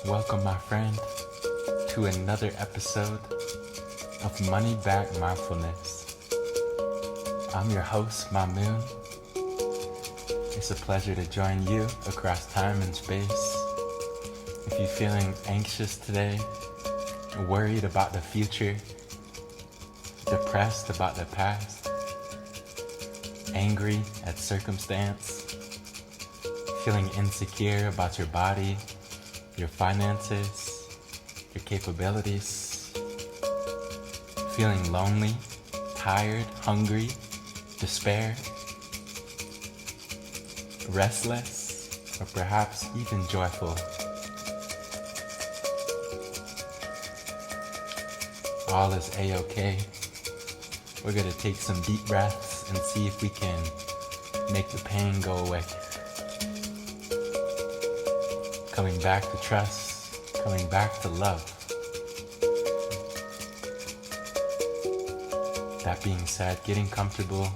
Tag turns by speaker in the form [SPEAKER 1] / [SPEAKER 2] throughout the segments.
[SPEAKER 1] Welcome, my friend, to another episode of Money Back Mindfulness. I'm your host, Mamoon. It's a pleasure to join you across time and space. If you're feeling anxious today, worried about the future, depressed about the past, angry at circumstance, feeling insecure about your body, your finances, your capabilities, feeling lonely, tired, hungry, despair, restless, or perhaps even joyful. All is a-okay. We're going to take some deep breaths and see if we can make the pain go away. Coming back to trust, coming back to love. That being said, getting comfortable,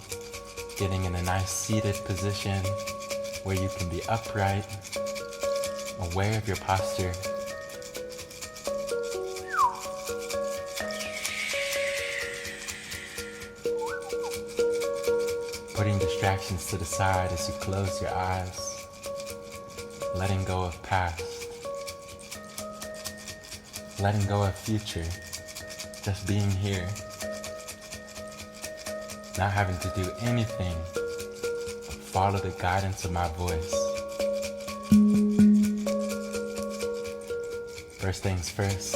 [SPEAKER 1] getting in a nice seated position where you can be upright, aware of your posture. Putting distractions to the side as you close your eyes. Letting go of past, letting go of future, just being here, not having to do anything, follow the guidance of my voice. First things first,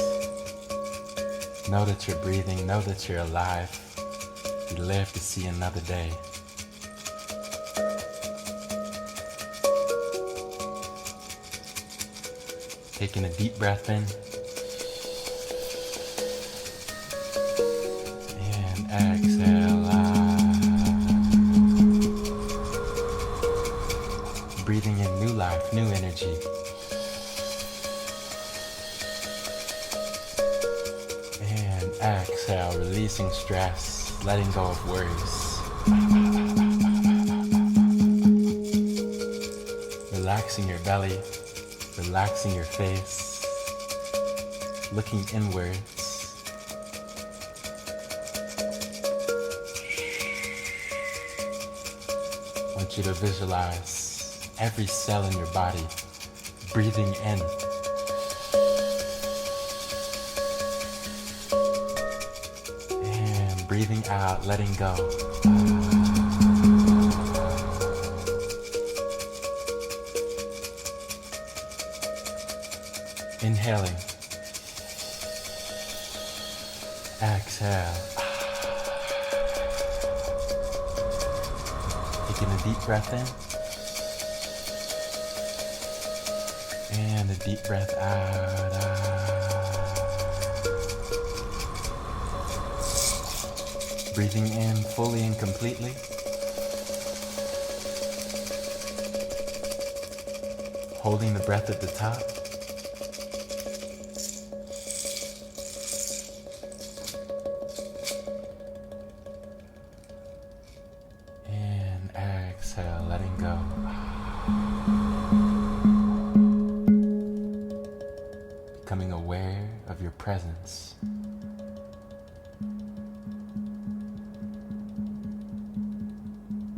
[SPEAKER 1] know that you're breathing, know that you're alive, you live to see another day. Taking a deep breath in and exhale out. Breathing in new life, new energy. And exhale, releasing stress, letting go of worries. Relaxing your belly. Relaxing your face, looking inwards. I want you to visualize every cell in your body breathing in. And breathing out, letting go. Inhaling. Exhale. Taking a deep breath in. And a deep breath out. Breathing in fully and completely. Holding the breath at the top. Exhale, letting go. Becoming aware of your presence.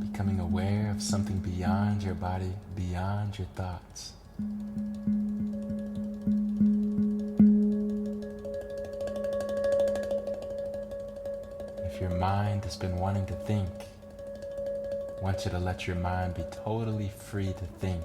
[SPEAKER 1] Becoming aware of something beyond your body, beyond your thoughts. If your mind has been wanting to think, I want you to let your mind be totally free to think.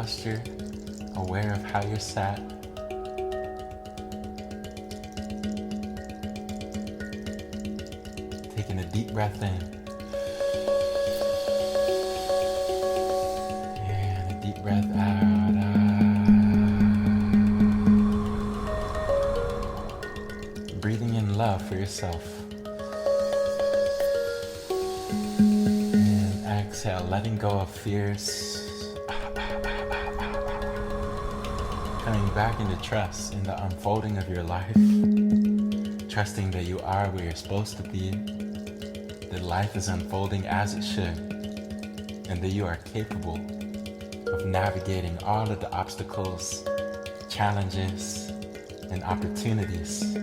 [SPEAKER 1] posture, aware of how you're sat. Taking a deep breath in. And a deep breath out. Breathing in love for yourself. And exhale, letting go of fears. Coming back into trust in the unfolding of your life. Trusting that you are where you're supposed to be. That life is unfolding as it should. And that you are capable of navigating all of the obstacles, challenges, and opportunities.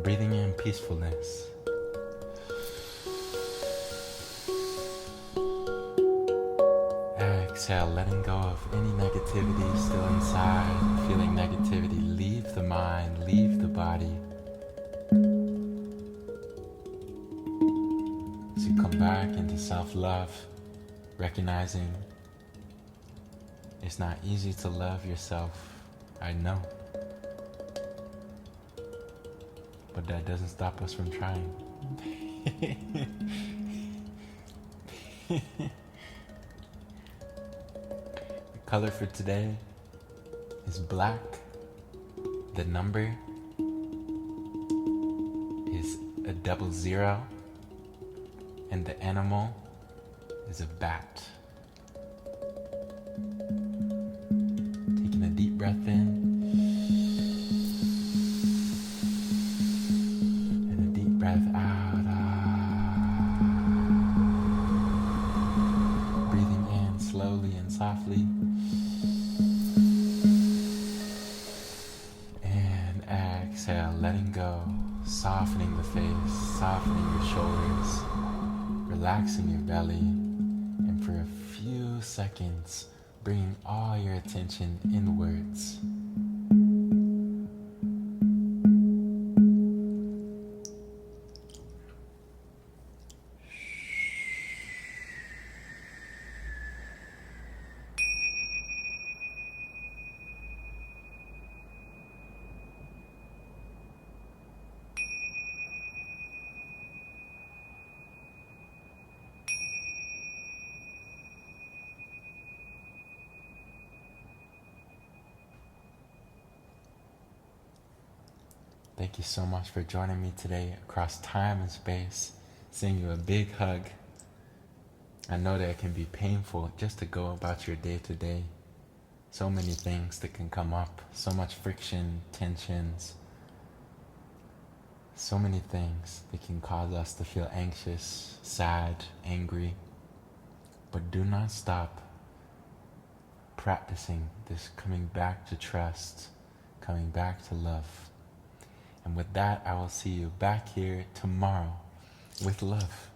[SPEAKER 1] Breathing in peacefulness. Exhale, letting go of any negativity still inside. Feeling negativity leave the mind, leave the body. As you come back into self-love, recognizing it's not easy to love yourself, I know. But that doesn't stop us from trying. The color for today is black. The number is a 00. And the animal is a bat. Taking a deep breath in. Breath out. Breathing in slowly and softly. And exhale, letting go. Softening the face, softening your shoulders, relaxing your belly. And for a few seconds, bringing all your attention inwards. Thank you so much for joining me today across time and space. Sending you a big hug. I know that it can be painful just to go about your day to day. So many things that can come up. So much friction, tensions. So many things that can cause us to feel anxious, sad, angry. But do not stop practicing this coming back to trust, coming back to love. And with that, I will see you back here tomorrow with love.